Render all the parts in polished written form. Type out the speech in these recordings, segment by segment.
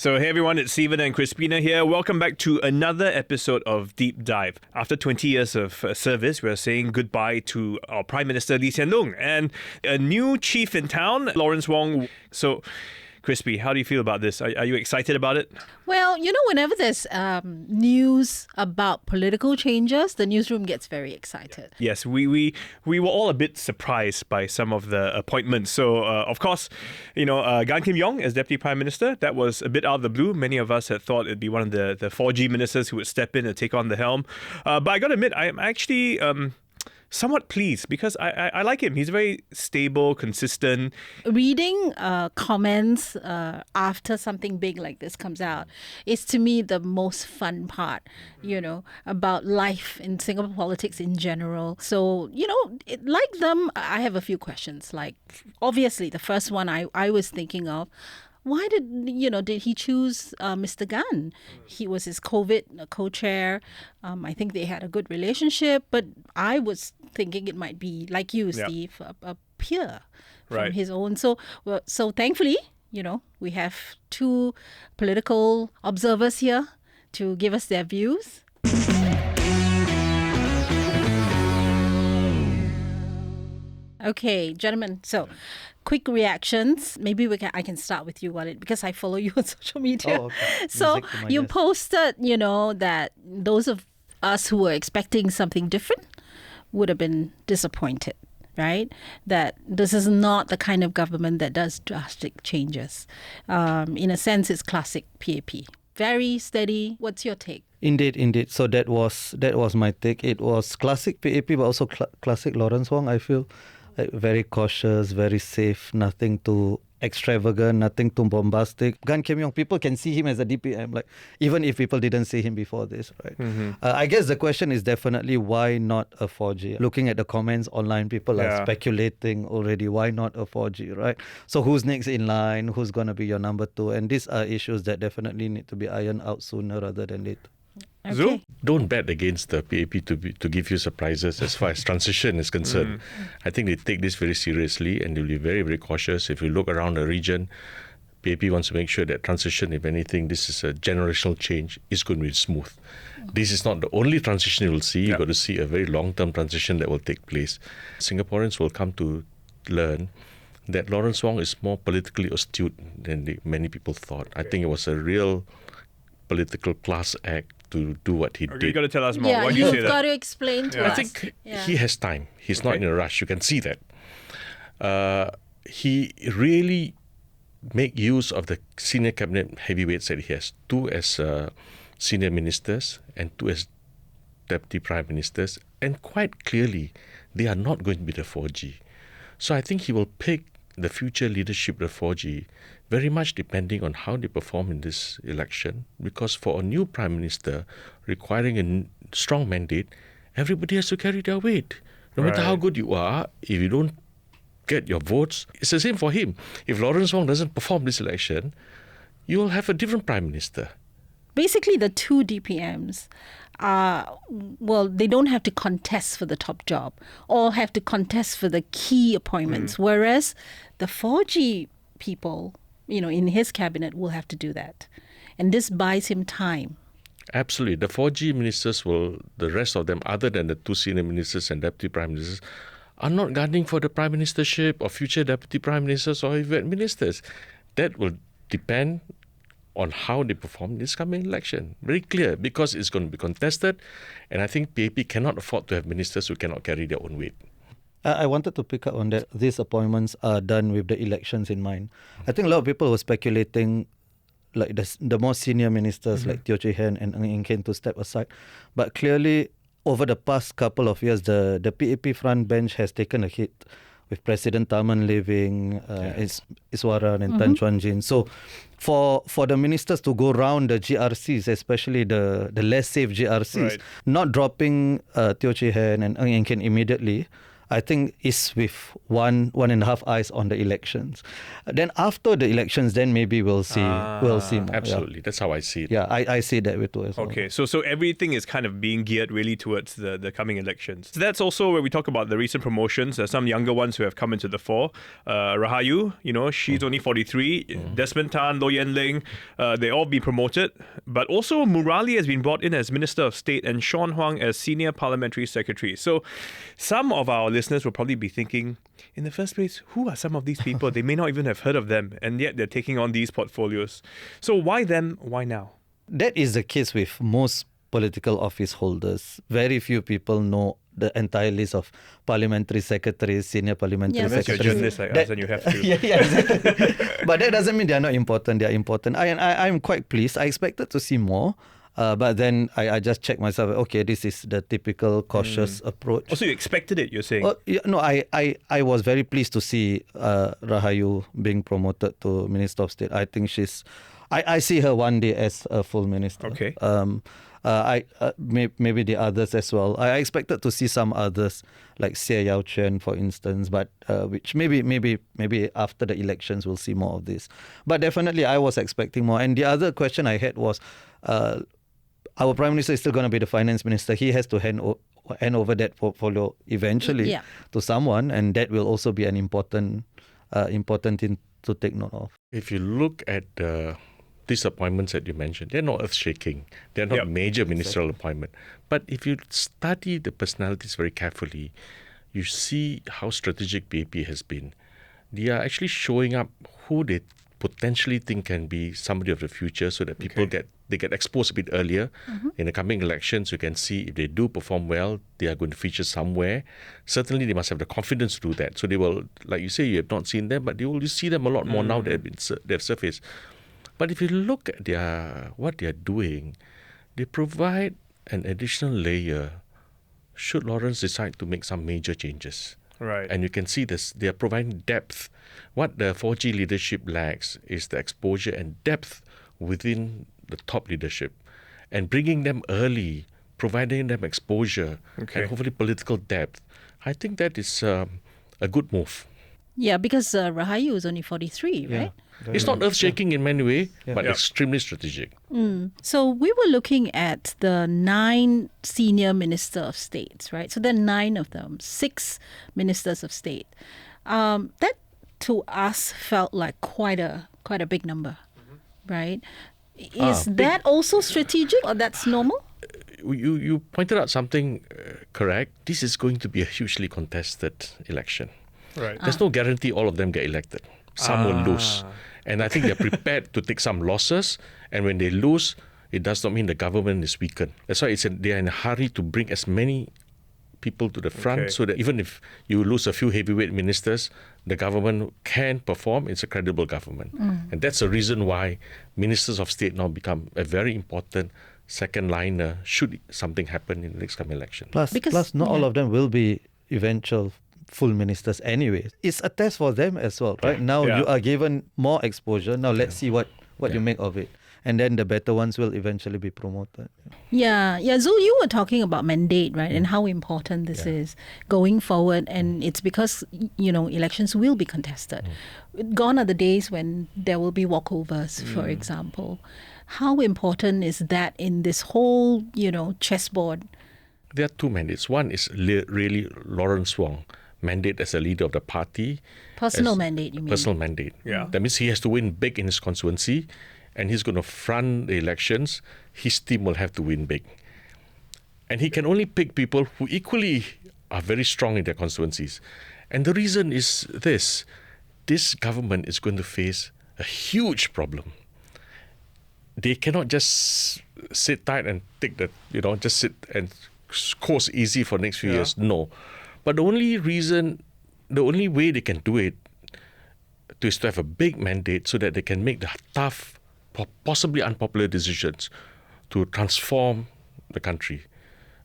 So, hey everyone, it's Steven and Crispina here. Welcome back to another episode of Deep Dive. After 20 years of service, we're saying goodbye to our Prime Minister Lee Hsien Loong and a new chief in town, Lawrence Wong. So, Crispy, how do you feel about this? Are you excited about it? Well, whenever there's news about political changes, the newsroom gets very excited. Yes, we were all a bit surprised by some of the appointments. So, of course, Gan Kim Yong as Deputy Prime Minister, that was a bit out of the blue. Many of us had thought it'd be one of the 4G ministers who would step in and take on the helm. But I got to admit, I'm actually somewhat pleased because I like him. He's very stable, consistent. Reading comments after something big like this comes out is, to me, the most fun part, about life in Singapore politics in general. So, like them, I have a few questions. Like, obviously, the first one I was thinking of, why did he choose Mr. Gan? He was his COVID co-chair. I think they had a good relationship, but I was thinking it might be, like you, Steve, a peer from his own. So thankfully, we have two political observers here to give us their views. Okay, gentlemen, so quick reactions. Maybe I can start with you, Walid, because I follow you on social media. Oh, okay. So you posted, that those of us who were expecting something different would have been disappointed, right? That this is not the kind of government that does drastic changes. In a sense, it's classic PAP. Very steady. What's your take? Indeed. So that was my take. It was classic PAP, but also classic Lawrence Wong, I feel. Like very cautious, very safe, nothing too extravagant, nothing too bombastic. Gan Kim Yong, people can see him as a DPM, like even if people didn't see him before this, right? Mm-hmm. I guess the question is definitely why not a 4G? Looking at the comments online, people are speculating already, why not a 4G, right? So who's next in line? Who's going to be your number two? And these are issues that definitely need to be ironed out sooner rather than later. Okay. Don't bet against the PAP to give you surprises as far as transition is concerned. I think they take this very seriously and they'll be very, very cautious. If you look around the region, PAP wants to make sure that transition, if anything, this is a generational change, is going to be smooth. This is not the only transition you will see. You've got to see a very long-term transition that will take place. Singaporeans will come to learn that Lawrence Wong is more politically astute than many people thought. I think it was a real political class act to do what he did. You got to tell us more. Yeah, Why do you say you've that? got to explain to us. I think he has time. He's not in a rush. You can see that. He really make use of the senior cabinet heavyweights that he has. Two as senior ministers and two as deputy prime ministers. And quite clearly, they are not going to be the 4G. So I think he will pick the future leadership of 4G very much depending on how they perform in this election, because for a new Prime Minister requiring a strong mandate, everybody has to carry their weight. No matter how good you are, if you don't get your votes, it's the same for him. If Lawrence Wong doesn't perform this election, you will have a different Prime Minister. Basically, the two DPMs they don't have to contest for the top job or have to contest for the key appointments, whereas the 4G people, in his cabinet will have to do that. And this buys him time. Absolutely. The 4G ministers the rest of them, other than the two senior ministers and deputy prime ministers, are not gunning for the prime ministership or future deputy prime ministers or even ministers. That will depend on how they perform in this coming election. Very clear, because it's going to be contested, and I think PAP cannot afford to have ministers who cannot carry their own weight. I wanted to pick up on that. These appointments are done with the elections in mind. I think a lot of people were speculating like the more senior ministers like Teo Chee Hean and Ng Eng Keng to step aside. But clearly, over the past couple of years, the PAP front bench has taken a hit with President Tharman leaving, Iswaran and Tan Chuan Jin. So for the ministers to go round the GRCs, especially the less safe GRCs, not dropping Teo Chee Hean and Ng Eng Keng immediately, I think is with one and a half eyes on the elections. Then after the elections, then maybe we'll see more. Absolutely. That's how I see it. Yeah, I see it that way too as well. Okay, so everything is kind of being geared really towards the coming elections. So that's also where we talk about the recent promotions. There's some younger ones who have come into the fore. Rahayu, she's only 43. Desmond Tan, Low Yen Ling, they all been promoted. But also Murali has been brought in as Minister of State and Sean Huang as Senior Parliamentary Secretary. So some of our listeners will probably be thinking, in the first place, who are some of these people? They may not even have heard of them, and yet they're taking on these portfolios. So why them? Why now? That is the case with most political office holders. Very few people know the entire list of parliamentary secretaries, senior parliamentary Unless you're a secretaries. journalist like us, then you have to. yeah, exactly. But that doesn't mean they are not important. They are important. I'm quite pleased. I expected to see more. But then I just checked myself. Okay, this is the typical cautious approach. Also, you expected it, you're saying? No, I was very pleased to see Rahayu being promoted to Minister of State. I think I see her one day as a full minister. Okay. Maybe the others as well. I expected to see some others like Xie Yao Chen, for instance, but which maybe after the elections we'll see more of this. But definitely I was expecting more. And the other question I had was, our Prime Minister is still going to be the Finance Minister. He has to hand over that portfolio eventually to someone, and that will also be an important thing to take note of. If you look at these appointments that you mentioned, they're not earth-shaking. They're not major ministerial appointment. But if you study the personalities very carefully, you see how strategic PAP has been. They are actually showing up who they potentially think can be somebody of the future, so that people get exposed a bit earlier. In the coming elections, you can see if they do perform well, they are going to feature somewhere. Certainly, they must have the confidence to do that. So they will, like you say, you have not seen them, but you will see them a lot more now that they've surfaced. But if you look at what they are doing, they provide an additional layer should Lawrence decide to make some major changes. Right. And you can see this, they are providing depth. What the 4G leadership lacks is the exposure and depth within the top leadership. And bringing them early, providing them exposure and hopefully political depth. I think that is a good move. Yeah, because Rahayu is only 43, right? It's not earth-shaking in many ways, but extremely strategic. So we were looking at the 9 senior minister of states, right? So there are 9 of them, 6 ministers of state. That to us felt like quite a big number, right? Is that also strategic, or that's normal? You pointed out something correct. This is going to be a hugely contested election. Right. There's no guarantee all of them get elected. Some will lose. And I think they're prepared to take some losses. And when they lose, it does not mean the government is weakened. That's why they're in a hurry to bring as many people to the front so that even if you lose a few heavyweight ministers, the government can perform. It's a credible government. And that's the reason why ministers of state now become a very important second liner should something happen in the next coming election. Plus not all of them will be eventual full ministers anyway. It's a test for them as well, right? Now you are given more exposure. Now let's see what you make of it. And then the better ones will eventually be promoted. Yeah. Zul, you were talking about mandate, right? And how important this is going forward. And it's because, elections will be contested. Gone are the days when there will be walkovers, for example. How important is that in this whole, chessboard? There are 2 mandates. One is really Lawrence Wong mandate as a leader of the party. Personal mandate, you mean? Personal mandate. Yeah. That means he has to win big in his constituency, and he's going to front the elections. His team will have to win big. And he can only pick people who equally are very strong in their constituencies. And the reason is this government is going to face a huge problem. They cannot just sit tight and take just sit and course easy for the next few years. No. But the only way they can do it is to have a big mandate so that they can make the tough, possibly unpopular decisions to transform the country.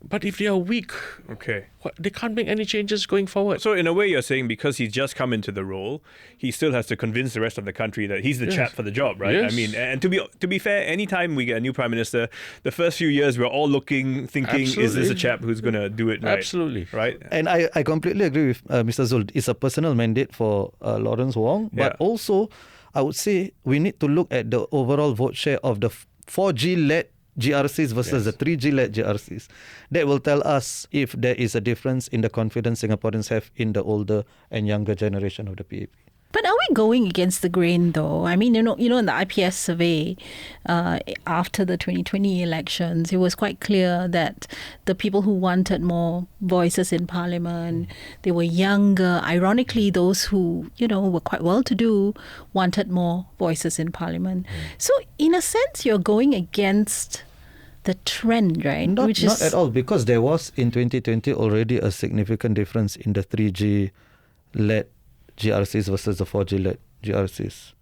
But if they are weak, Okay. they can't make any changes going forward. So in a way, you're saying because he's just come into the role, he still has to convince the rest of the country that he's the chap for the job, right? Yes. I mean, and to be fair, anytime we get a new prime minister, the first few years we're all thinking, is this a Absolutely. chap who's going to do it right? Absolutely. Right? And I completely agree with Mr. Zul. It's a personal mandate for Lawrence Wong, but Yeah. also I would say we need to look at the overall vote share of the 4G-led GRCs versus the 3G-led GRCs. That will tell us if there is a difference in the confidence Singaporeans have in the older and younger generation of the PAP. But are we going against the grain, though? I mean, in the IPS survey after the 2020 elections, it was quite clear that the people who wanted more voices in Parliament, they were younger. Ironically, those who, were quite well-to-do wanted more voices in Parliament. So, in a sense, you're going against the trend, right? Not at all, because there was in 2020 already a significant difference in the 3G-led GRCs versus the 4G-led GRCs.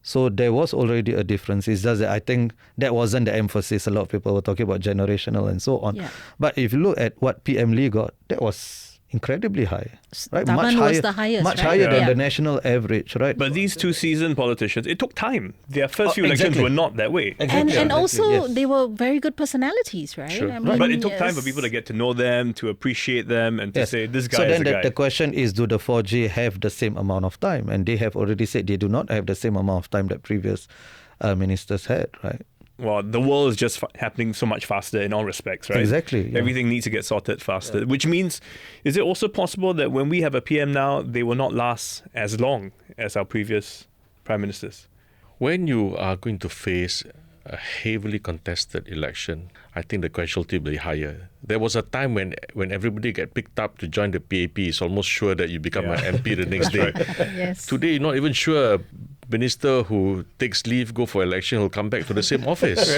So there was already a difference. It's just that I think that wasn't the emphasis. A lot of people were talking about generational and so on. Yeah. But if you look at what PM Lee got, that was incredibly high. Right? Taman was the highest, much right? higher than Yeah. the national average, right? But these two seasoned politicians, it took time. Their first few elections exactly. were not that way. And also, yes. they were very good personalities, right? Sure. I mean, But it took time for people to get to know them, to appreciate them, and to Yes. say, this guy so is then a guy. the question is, do the 4G have the same amount of time? And they have already said they do not have the same amount of time that previous ministers had, right? Well, the world is just happening so much faster in all respects, right? Exactly, yeah. Everything needs to get sorted faster, which means, is it also possible that when we have a PM now, they will not last as long as our previous prime ministers? When you are going to face a heavily contested election, I think the casualty will be higher. There was a time when everybody get picked up to join the PAP, it's almost sure that you become an MP the next day. Yes. Today, you're not even sure a minister who takes leave, go for election, will come back to the same office.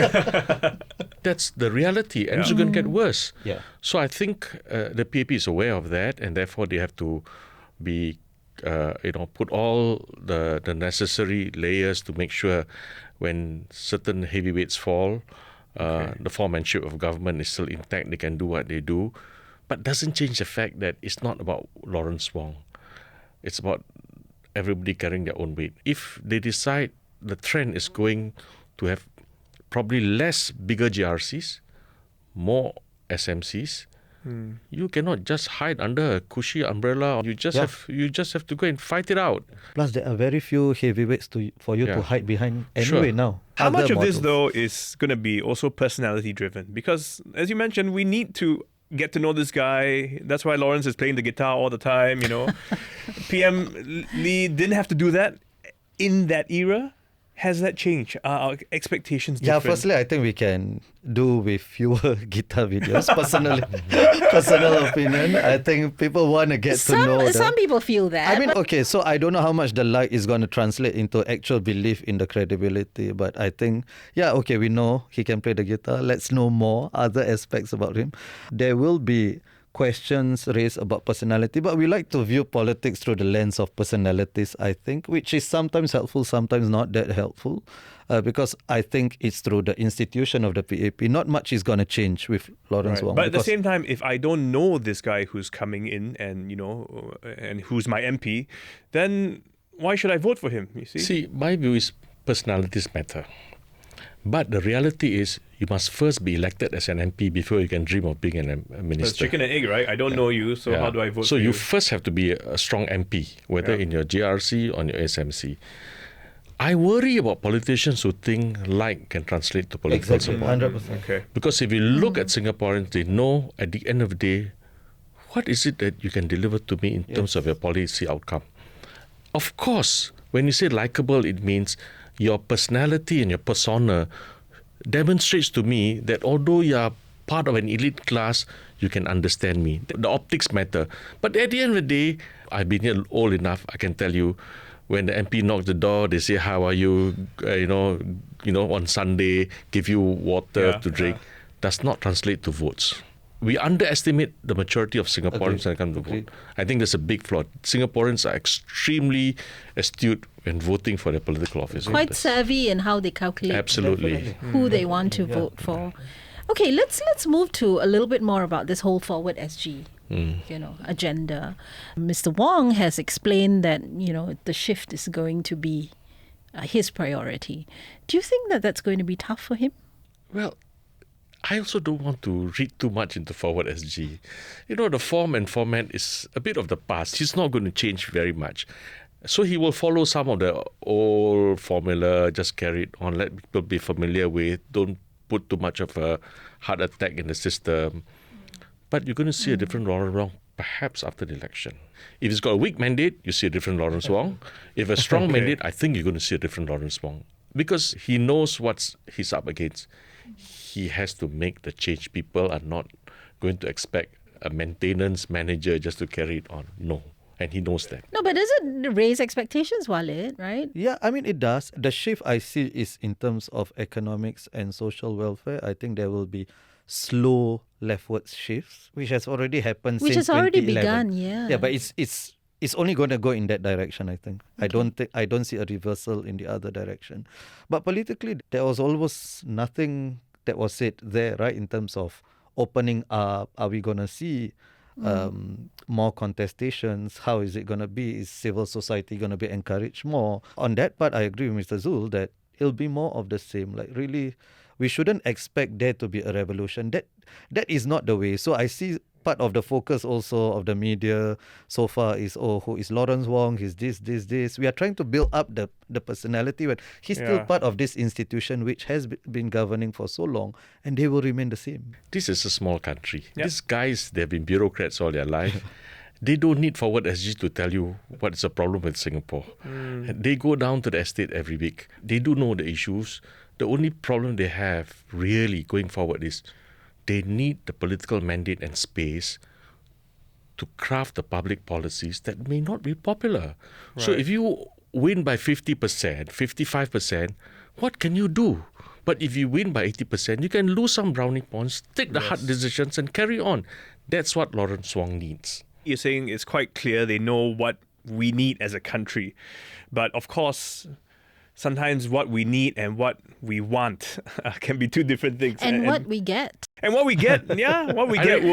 That's the reality, and it's going to get worse. Yeah. So I think the PAP is aware of that, and therefore they have to be, put all the necessary layers to make sure when certain heavyweights fall, the foremanship of government is still intact. They can do what they do, but doesn't change the fact that it's not about Lawrence Wong. It's about everybody carrying their own weight. If they decide the trend is going to have probably less bigger GRCs, more SMCs, you cannot just hide under a cushy umbrella. You just have to go and fight it out. Plus, there are very few heavyweights for you to hide behind anyway Sure. now. How Other much of this, models. though, is going to be also personality driven? Because, as you mentioned, we need to get to know this guy. That's why Lawrence is playing the guitar all the time, PM Lee didn't have to do that in that era. Has that changed? Are our expectations different? Yeah, firstly, I think we can do with fewer guitar videos. Personal opinion. I think people want to get to know them. Some people feel that. I mean, but okay, so I don't know how much the like is going to translate into actual belief in the credibility, but I think, we know he can play the guitar. Let's know more other aspects about him. There will be questions raised about personality, but we like to view politics through the lens of personalities, I think, which is sometimes helpful, sometimes not that helpful, because I think it's through the institution of the PAP. Not much is going to change with Lawrence Wong. But at the same time, if I don't know this guy who's coming in and, and who's my MP, then why should I vote for him, you see? See, my view is personalities matter. But the reality is you must first be elected as an MP before you can dream of being a minister. It's chicken and egg, right? I don't know you, so how do I vote So for you? you first have to be a strong MP, whether in your GRC or in your SMC. I worry about politicians who think like can translate to political Exactly, support. 100%. Okay. Because if you look at Singaporeans, they know at the end of the day, what is it that you can deliver to me in terms of your policy outcome? Of course, when you say likable, it means your personality and your persona demonstrates to me that although you are part of an elite class, you can understand me. The optics matter. But at the end of the day, I've been here old enough, I can tell you, when the MP knocks the door, they say, how are you, on Sunday, give you water to drink, does not translate to votes. We underestimate the maturity of Singaporeans when it comes to vote. I think that's a big flaw. Singaporeans are extremely astute when voting for their political office. quite savvy in how they calculate Absolutely. who they want to vote for. Okay, let's move to a little bit more about this whole Forward SG, agenda. Mr. Wong has explained that the shift is going to be his priority. Do you think that that's going to be tough for him? Well, I also don't want to read too much into Forward SG. The form and format is a bit of the past. He's not going to change very much. So he will follow some of the old formula, just carry it on, let people be familiar with, don't put too much of a heart attack in the system. But you're going to see a different Lawrence Wong perhaps after the election. If he's got a weak mandate, you see a different Lawrence Wong. If a strong mandate, I think you're going to see a different Lawrence Wong. Because he knows what he's up against. He has to make the change. People are not going to expect a maintenance manager just to carry it on. No. And he knows that. No, but does it raise expectations, Walid, right? Yeah, I mean, it does. The shift I see is in terms of economics and social welfare. I think there will be slow leftwards shifts, which has already happened Which since has already 2011. begun, yeah. Yeah, but it's only going to go in that direction, I think. Okay. I don't see a reversal in the other direction. But politically, there was almost nothing that was said there, right, in terms of opening up. Are we going to see more contestations? How is it going to be? Is civil society going to be encouraged more? On that part, I agree with Mr. Zul that it'll be more of the same. Like, really, we shouldn't expect there to be a revolution. That is not the way. So I see part of the focus also of the media so far is, who is Lawrence Wong? He's this. We are trying to build up the personality, but he's still part of this institution which has been governing for so long, and they will remain the same. This is a small country. Yep. These guys, they've been bureaucrats all their life. They don't need Forward SG to tell you what's the problem with Singapore. They go down to the estate every week. They do know the issues. The only problem they have really going forward is they need the political mandate and space to craft the public policies that may not be popular. Right. So if you win by 50%, 55%, what can you do? But if you win by 80%, you can lose some brownie points, take the hard decisions and carry on. That's what Lawrence Wong needs. You're saying it's quite clear they know what we need as a country. But of course, sometimes what we need and what we want can be two different things. And what we get. And what we get, what we get.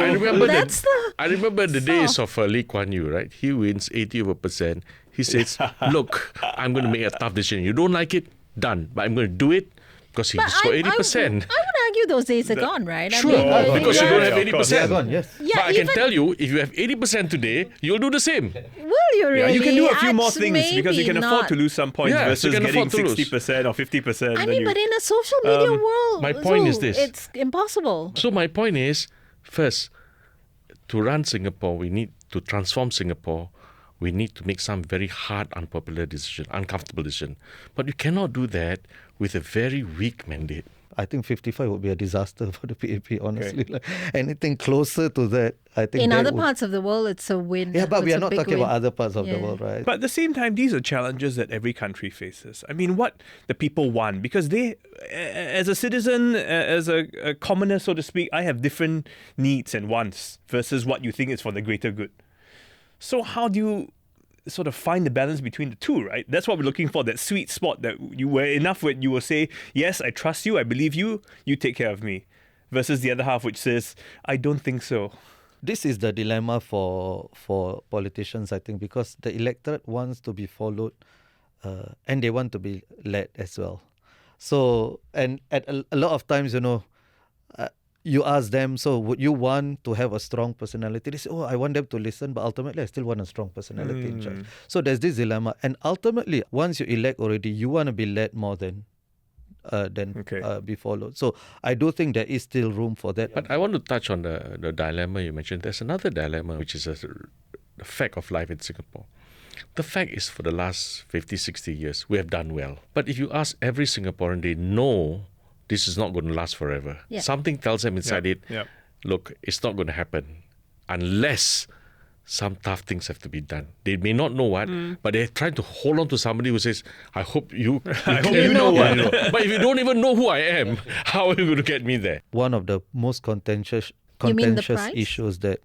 I remember the so. days of Lee Kuan Yew, right? He wins 80%. He says, look, I'm going to make a tough decision. You don't like it? Done. But I'm going to do it because he scored 80%. I would argue those days are gone, right? Sure, because you don't have 80%. They are gone, yes. Yeah, but I can tell you, if you have 80% today, you'll do the same. Will you really? You can do a few more things because you can afford not. to lose some points versus you getting 60% or 50%. I mean, but in a social media world, my point is this. It's impossible. So my point is, first, to run Singapore, we need to transform Singapore. We need to make some very hard, unpopular decision, uncomfortable decision. But you cannot do that with a very weak mandate. I think 55 would be a disaster for the PAP, honestly. Okay. Like, anything closer to that, I think. In other parts of the world, it's a win. Yeah, but we are not talking win. about other parts of the world, right? But at the same time, these are challenges that every country faces. I mean, what the people want, because they, as a citizen, as a commoner, so to speak, I have different needs and wants versus what you think is for the greater good. So how do you sort of find the balance between the two, right? That's what we're looking for, that sweet spot that you were enough when you will say, yes, I trust you, I believe you, you take care of me. Versus the other half which says, I don't think so. This is the dilemma for politicians, I think, because the electorate wants to be followed and they want to be led as well. So, and at a lot of times, you ask them, so would you want to have a strong personality? They say, I want them to listen, but ultimately I still want a strong personality in charge. So there's this dilemma. And ultimately, once you elect already, you want to be led more than be followed. So I do think there is still room for that. But I want to touch on the dilemma you mentioned. There's another dilemma, which is the fact of life in Singapore. The fact is, for the last 50, 60 years, we have done well. But if you ask every Singaporean, they know this is not going to last forever. Yeah. Something tells them inside look, it's not going to happen unless some tough things have to be done. They may not know what, but they're trying to hold on to somebody who says, I hope you know what. But if you don't even know who I am, how are you going to get me there? One of the most contentious issues that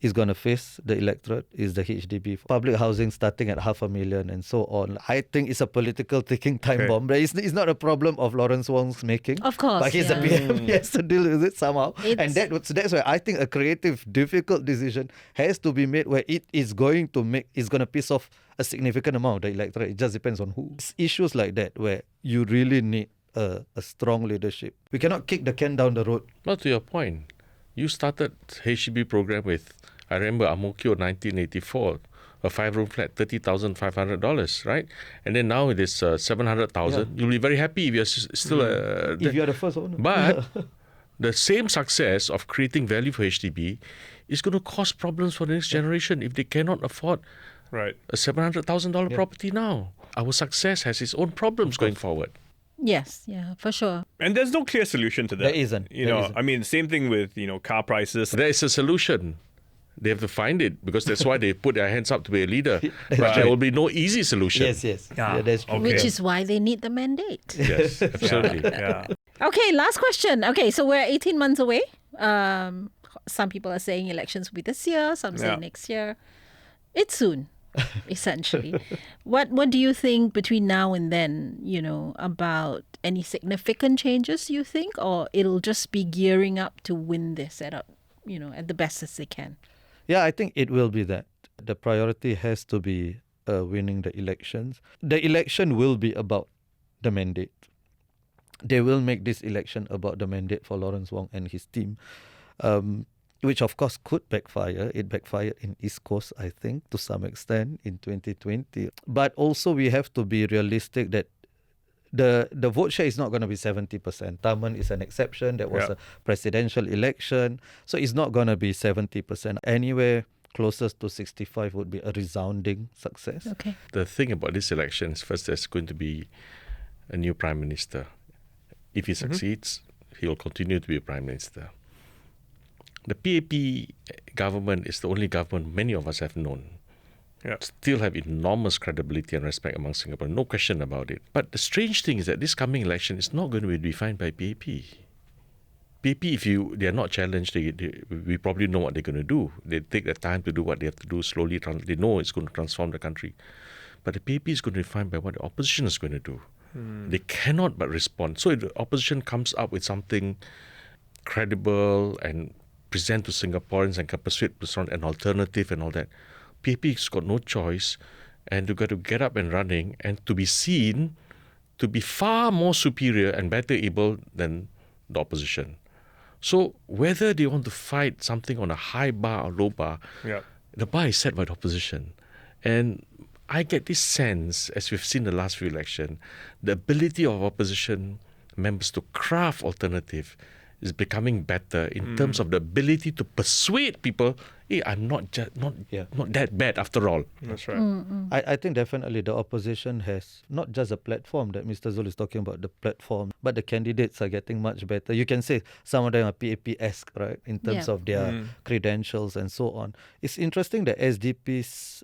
is going to face the electorate is the HDB. Public housing starting at 500,000 and so on. I think it's a political ticking time bomb. But it's not a problem of Lawrence Wong's making. Of course, but he's a PM. He has to deal with it somehow. And that's why I think a creative, difficult decision has to be made where it is going to piss off a significant amount of the electorate. It just depends on who. It's issues like that where you really need a strong leadership. We cannot kick the can down the road. Well, to your point, you started HDB program with, I remember Ang Mo Kio 1984, a 5-room flat, $30,500, right? And then now it is 700,000. Yeah. You'll be very happy if you're still if you're the first owner. But the same success of creating value for HDB is going to cause problems for the next generation if they cannot afford a $700,000 property now. Our success has its own problems going forward. Yes, yeah, for sure. And there's no clear solution to that. There isn't. I mean, same thing with, car prices. There is a solution. They have to find it because that's why they put their hands up to be a leader. But there will be no easy solution. Yes. Yeah, that's true. Which is why they need the mandate. Yes, absolutely. Yeah. Okay, last question. Okay, so we're 18 months away. Some people are saying elections will be this year. Some say next year. It's soon. Essentially. What do you think between now and then, about any significant changes, you think? Or it'll just be gearing up to win this at the best as they can? Yeah, I think it will be that. The priority has to be winning the elections. The election will be about the mandate. They will make this election about the mandate for Lawrence Wong and his team. Which of course could backfire. It backfired in East Coast, I think, to some extent in 2020. But also we have to be realistic that the vote share is not going to be 70%. Taman is an exception. That was a presidential election. So it's not going to be 70%. Anywhere closest to 65 would be a resounding success. Okay. The thing about this election is first there's going to be a new Prime Minister. If he succeeds, he will continue to be Prime Minister. The PAP government is the only government many of us have known. Still have enormous credibility and respect among Singaporeans, no question about it. But the strange thing is that this coming election is not going to be defined by PAP. PAP, if they are not challenged, we probably know what they're going to do. They take the time to do what they have to do slowly. They know it's going to transform the country. But the PAP is going to be defined by what the opposition is going to do. They cannot but respond. So if the opposition comes up with something credible and present to Singaporeans and can persuade an alternative and all that, PAP's got no choice and they've got to get up and running and to be seen to be far more superior and better able than the opposition. So whether they want to fight something on a high bar or low bar, the bar is set by the opposition. And I get this sense, as we've seen the last few elections, the ability of opposition members to craft alternative is becoming better in terms of the ability to persuade people, hey, I'm not that bad after all. That's right. I think definitely the opposition has not just a platform that Mr. Zul is talking about, the platform, but the candidates are getting much better. You can say some of them are PAP-esque, right, in terms of their credentials and so on. It's interesting that SDP's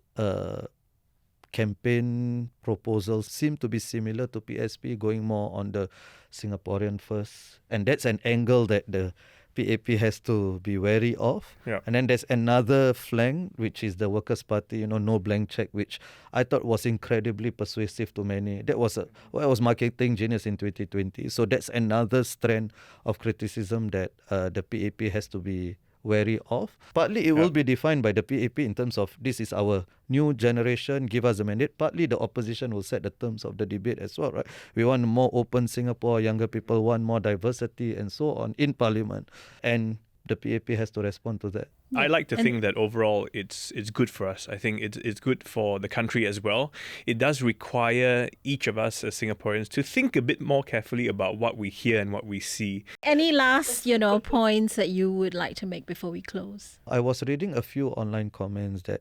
campaign proposals seem to be similar to PSP, going more on the Singaporean first. And that's an angle that the PAP has to be wary of. And then there's another flank, which is the Workers' Party, no blank check, which I thought was incredibly persuasive to many. That was was marketing genius in 2020. So that's another strand of criticism that the PAP has to be wary of. Partly it will be defined by the PAP in terms of this is our new generation, give us a mandate. Partly the opposition will set the terms of the debate as well, right? We want a more open Singapore, younger people want more diversity and so on in Parliament. And the PAP has to respond to that. I like to think that overall it's good for us. I think it's good for the country as well. It does require each of us as Singaporeans to think a bit more carefully about what we hear and what we see. Any last, points that you would like to make before we close? I was reading a few online comments that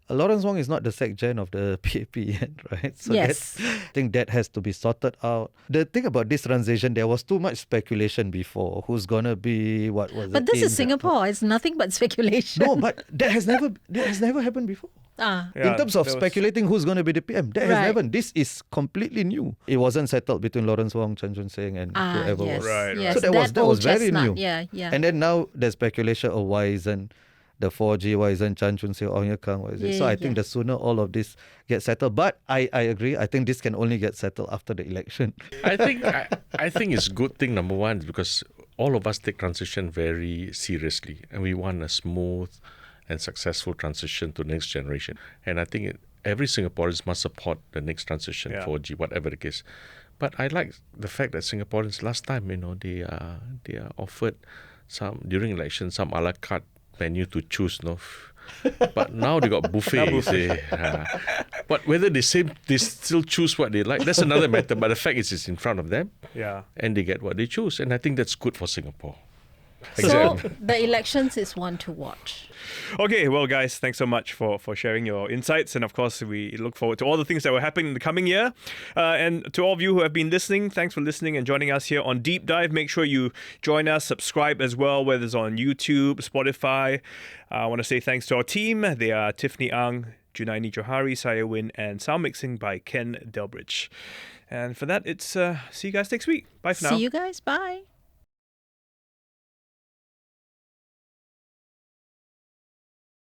Lawrence Wong is not the SecGen of the PAP yet, right? So yes. I think that has to be sorted out. The thing about this transition, there was too much speculation before. Who's going to be, what was it? But this is Singapore. It's nothing but speculation. No, but that has never happened before. In terms of speculating who's going to be the PM, that has never happened. This is completely new. It wasn't settled between Lawrence Wong, Chan Chun Sing and whoever was. Yes, So that was very new. Yeah. And then now there's speculation, why isn't the 4G, why isn't Chan Chun Sing Ong Ye Kang? What is it? Yeah, So I yeah. think the sooner all of this gets settled. But I agree. I think this can only get settled after the election. I think it's a good thing, number one, because all of us take transition very seriously and we want a smooth and successful transition to the next generation. And I think every Singaporean must support the next transition, 4G, whatever the case. But I like the fact that Singaporeans last time, they are offered some, during election, some a la carte menu to choose, but now they got buffet. But whether they still choose what they like, that's another matter. But the fact is, it's in front of them, and they get what they choose, and I think that's good for Singapore. So the elections is one to watch. Okay, well, guys, thanks so much for sharing your insights. And of course, we look forward to all the things that will happen in the coming year. And to all of you who have been listening, thanks for listening and joining us here on Deep Dive. Make sure you join us, subscribe as well, whether it's on YouTube, Spotify. I want to say thanks to our team. They are Tiffany Ang, Junaini Johari, Saya Win, and sound mixing by Ken Delbridge. And for that, it's see you guys next week. Bye for now. See you guys. Bye.